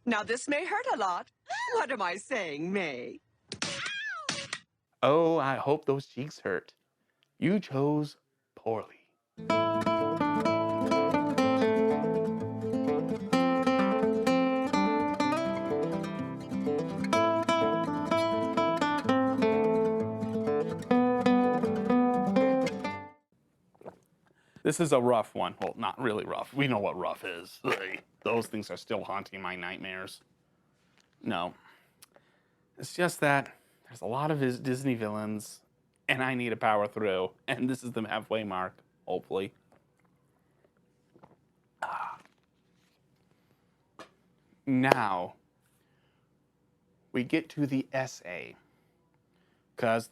Now, this may hurt a lot. What am I saying, May? Oh, I hope those cheeks hurt. You chose poorly. This is a rough one. Well, not really rough. We know what rough is. Those things are still haunting my nightmares. No. It's just that there's a lot of Disney villains, and I need to power through. And this is the halfway mark, hopefully. Now, we get to the essay. Because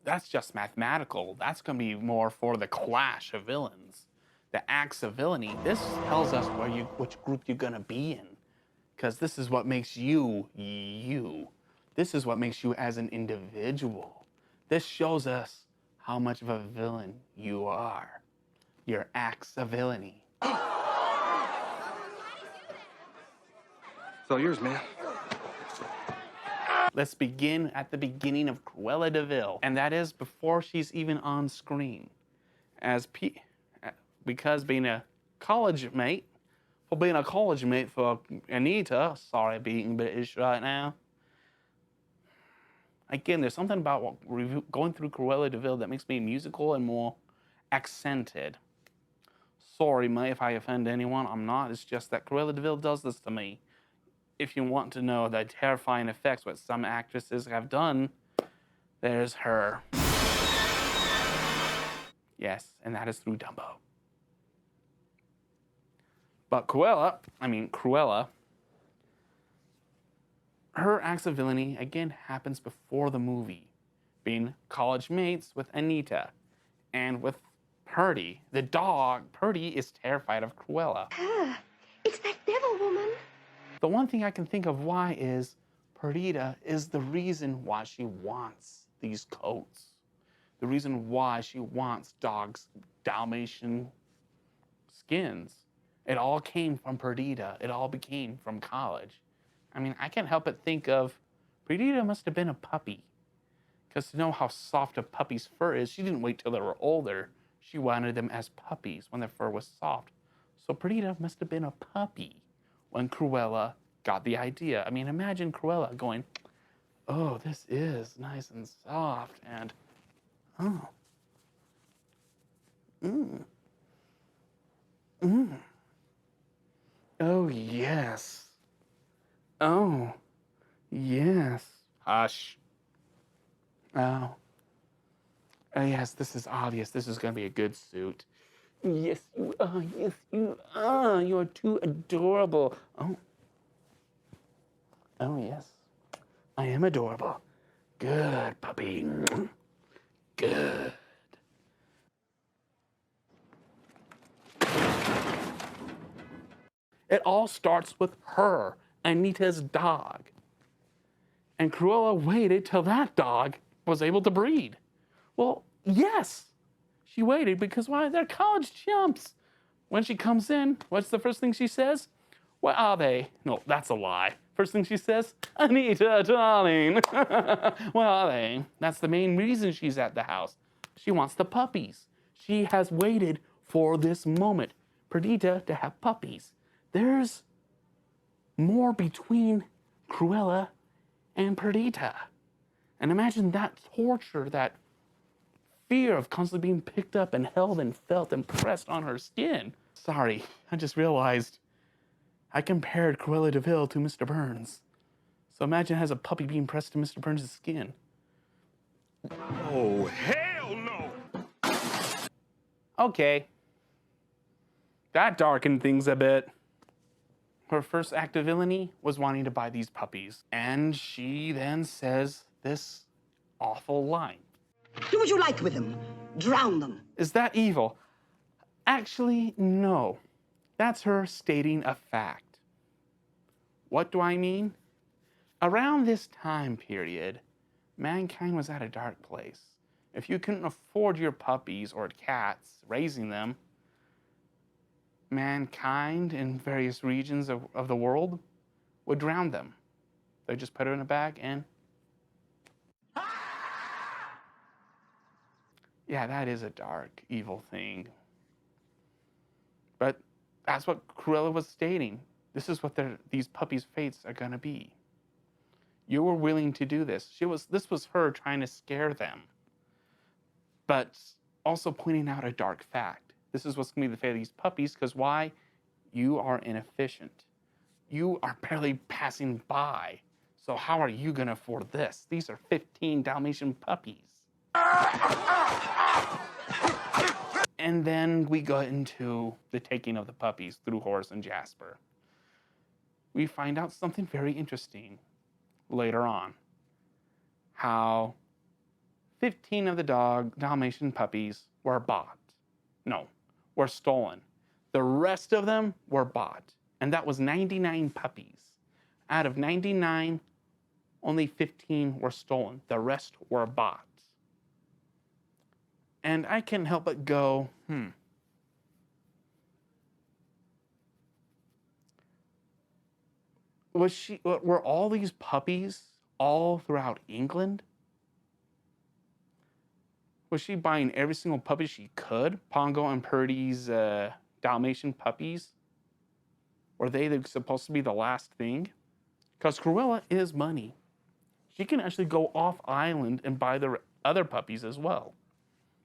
that's just mathematical. That's going to be more for the clash of villains. The acts of villainy. This tells us which group you're going to be in. Because this is what makes you, you. This is what makes you as an individual. This shows us how much of a villain you are. Your acts of villainy. It's all yours, man. Let's begin at the beginning of Cruella Di Vil, and that is before she's even on screen. Because being a college mate for Anita, sorry being British right now. Again, there's something about going through Cruella Di Vil that makes me musical and more accented. Sorry, mate, if I offend anyone. I'm not. It's just that Cruella Di Vil does this to me. If you want to know the terrifying effects what some actresses have done, there's her. Yes, and that is through Dumbo. But Cruella, her acts of villainy, again, happens before the movie. Being college mates with Anita and with Purdy. The dog, Purdy, is terrified of Cruella. It's that devil woman. The one thing I can think of why is Perdita is the reason why she wants these coats. The reason why she wants dogs' Dalmatian skins. It all came from Perdita. It all became from college. I mean, I can't help but think of Perdita must have been a puppy. Because to know how soft a puppy's fur is, she didn't wait till they were older. She wanted them as puppies when their fur was soft. So Perdita must have been a puppy when Cruella got the idea. I mean, imagine Cruella going, oh, this is nice and soft, and oh, oh, yes. Oh, yes. Hush. Oh. Oh, yes, this is obvious. This is going to be a good suit. Yes, you are. Yes, you are. You are too adorable. Oh. Oh, yes. I am adorable. Good, puppy. Good. It all starts with her, Anita's dog. And Cruella waited till that dog was able to breed. Well, yes. She waited because, why, they're college chumps. When she comes in, what's the first thing she says? What are they? No, that's a lie. First thing she says, Anita, darling. What are they? That's the main reason she's at the house. She wants the puppies. She has waited for this moment, Perdita, to have puppies. There's more between Cruella and Perdita. And imagine that torture, that fear of constantly being picked up and held and felt and pressed on her skin. Sorry, I just realized I compared Cruella Di Vil to Mr. Burns. So imagine as a puppy being pressed to Mr. Burns' skin. Oh, hell no! Okay. That darkened things a bit. Her first act of villainy was wanting to buy these puppies. And she then says this awful line. Do what you like with them. Drown them. Is that evil? Actually, no. That's her stating a fact. What do I mean? Around this time period, mankind was at a dark place. If you couldn't afford your puppies or cats, raising them, mankind in various regions of the world would drown them. They just put it in a bag and... Yeah, that is a dark, evil thing. But that's what Cruella was stating. This is what these puppies' fates are going to be. You were willing to do this. This was her trying to scare them. But also pointing out a dark fact. This is what's going to be the fate of these puppies, because why? You are inefficient. You are barely passing by. So how are you going to afford this? These are 15 Dalmatian puppies. And then we go into the taking of the puppies through Horace and Jasper. We find out something very interesting later on. How 15 of the Dalmatian puppies were bought. No, were stolen. The rest of them were bought. And that was 99 puppies. Out of 99, only 15 were stolen. The rest were bought. And I can't help but go, were all these puppies all throughout England? Was she buying every single puppy she could? Pongo and Purdy's Dalmatian puppies? Were they supposed to be the last thing? Because Cruella is money. She can actually go off island and buy the other puppies as well.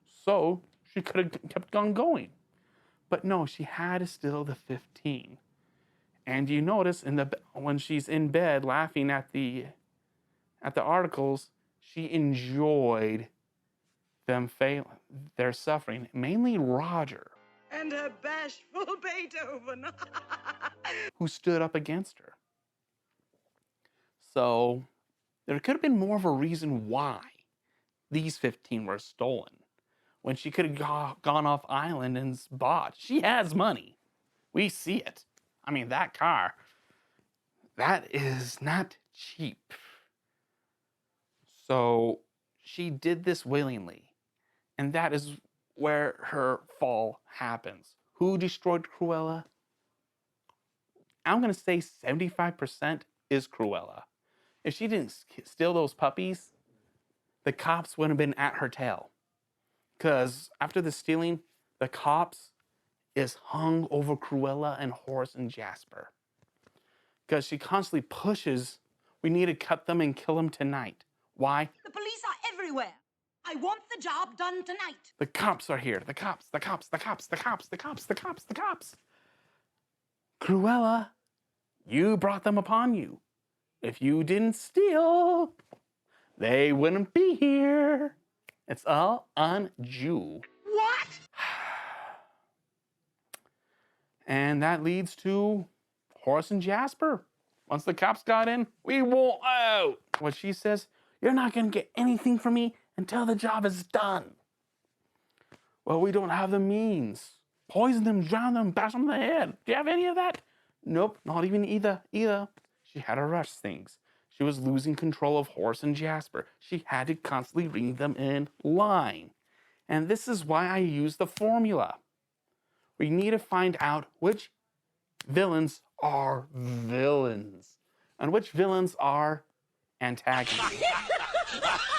So she could have kept on going. But no, she had to steal the 15. And you notice when she's in bed laughing at the articles, she enjoyed them failing, their suffering, mainly Roger. And her bashful Beethoven. Who stood up against her. So there could have been more of a reason why these 15 were stolen. When she could have gone off island and bought. She has money. We see it. I mean, that car, that is not cheap. So she did this willingly. And that is where her fall happens. Who destroyed Cruella? I'm going to say 75% is Cruella. If she didn't steal those puppies, the cops would have been at her tail. Because after the stealing, the cops is hung over Cruella and Horace and Jasper. Because she constantly pushes, we need to cut them and kill them tonight. Why? The police are everywhere. I want the job done tonight. The cops are here. The cops. Cruella, you brought them upon you. If you didn't steal, they wouldn't be here. It's all on you. What? And that leads to Horace and Jasper. Once the cops got in, we won't out. What she says, you're not going to get anything from me until the job is done. Well, we don't have the means. Poison them, drown them, bash them in the head. Do you have any of that? Nope, not even either. She had to rush things. She was losing control of Horace and Jasper. She had to constantly ring them in line. And this is why I use the formula. We need to find out which villains are villains and which villains are antagonists.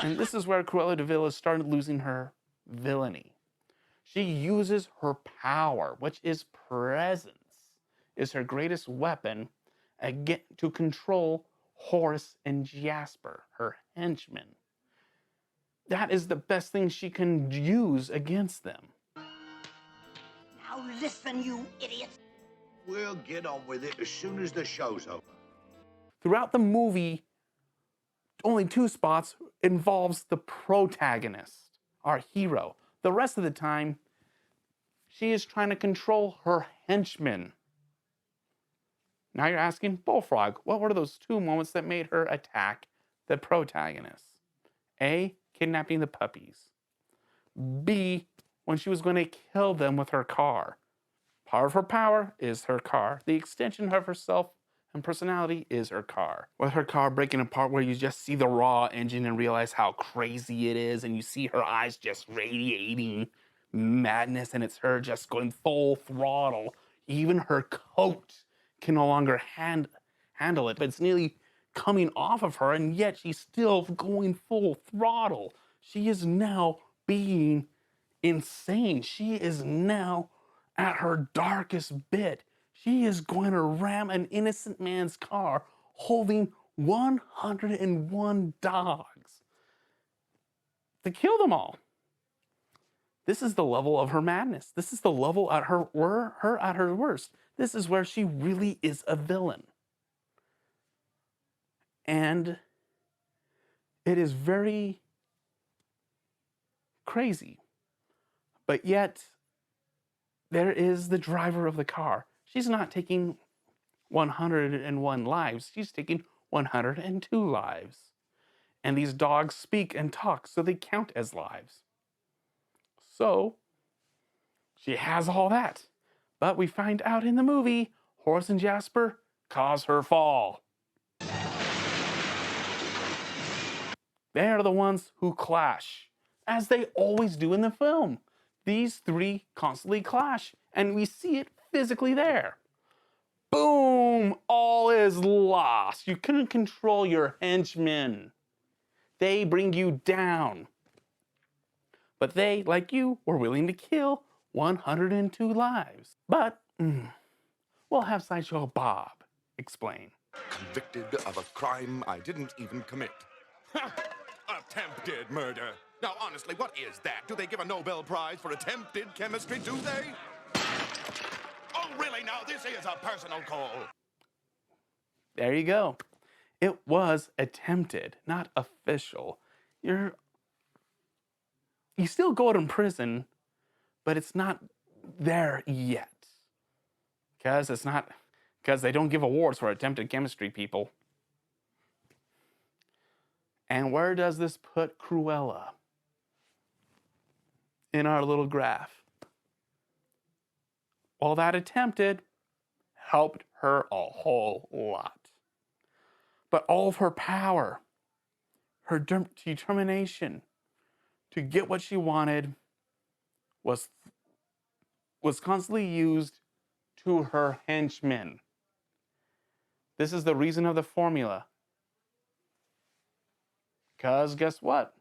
And this is where Cruella Di Vil has started losing her villainy. She uses her power, which is presence, is her greatest weapon again to control Horace and Jasper, her henchmen. That is the best thing she can use against them. Now listen, you idiots. We'll get on with it as soon as the show's over. Throughout the movie, only 2 spots involves the protagonist, our hero. The rest of the time, she is trying to control her henchmen. Now you're asking, Bullfrog, what were those 2 moments that made her attack the protagonist? A, kidnapping the puppies. B, when she was going to kill them with her car. Part of her power is her car. The extension of herself and personality is her car. With her car breaking apart where you just see the raw engine and realize how crazy it is, and you see her eyes just radiating madness, and it's her just going full throttle. Even her coat can no longer handle handle it, but it's nearly coming off of her, and yet she's still going full throttle. She is now being insane. She is now at her darkest bit. She is going to ram an innocent man's car holding 101 dogs to kill them all. This is the level of her madness. This is the level at her at her worst. This is where she really is a villain. And it is very crazy. But yet, there is the driver of the car. She's not taking 101 lives. She's taking 102 lives. And these dogs speak and talk, so they count as lives. So, she has all that. But we find out in the movie, Horace and Jasper cause her fall. They are the ones who clash, as they always do in the film. These three constantly clash, and we see it physically there. Boom! All is lost. You couldn't control your henchmen. They bring you down. But they, like you, were willing to kill 102 lives. But we'll have Sideshow Bob explain. Convicted of a crime I didn't even commit. Attempted murder. Now, honestly, what is that? Do they give a Nobel Prize for attempted chemistry, do they? Oh, really? Now, this is a personal call. There you go. It was attempted, not official. You still go to prison, but it's not there yet. Because they don't give awards for attempted chemistry, people. And where does this put Cruella in our little graph? Well, that attempted helped her a whole lot. But all of her power, her determination to get what she wanted was constantly used to her henchmen. This is the reason of the formula. Because guess what?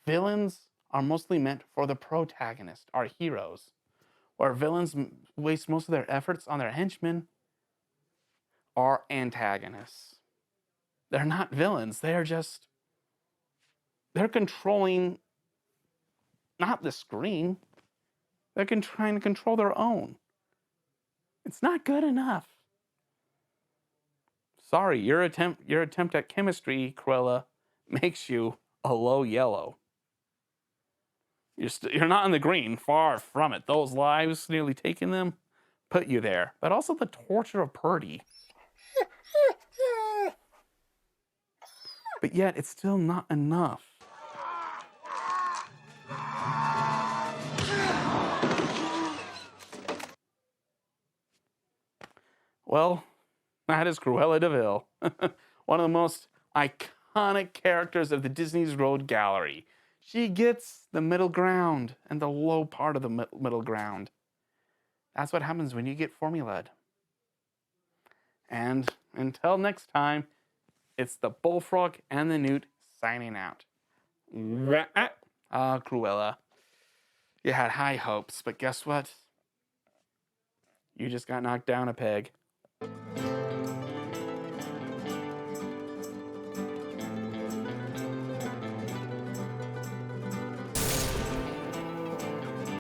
Villains are mostly meant for the protagonist, our heroes. Where villains waste most of their efforts on their henchmen are antagonists. They're not villains. They're controlling not the screen. They're trying to control their own. It's not good enough. Sorry, your attempt at chemistry, Cruella, makes you a low yellow. You're not in the green, far from it. Those lives, nearly taking them, put you there. But also the torture of Purdy. But yet, it's still not enough. Well, that is Cruella Di Vil. One of the most iconic characters of the Disney's Road Gallery. She gets the middle ground and the low part of the middle ground. That's what happens when you get formulaed. And until next time, it's the Bullfrog and the Newt signing out. Cruella, you had high hopes, but guess what? You just got knocked down a peg.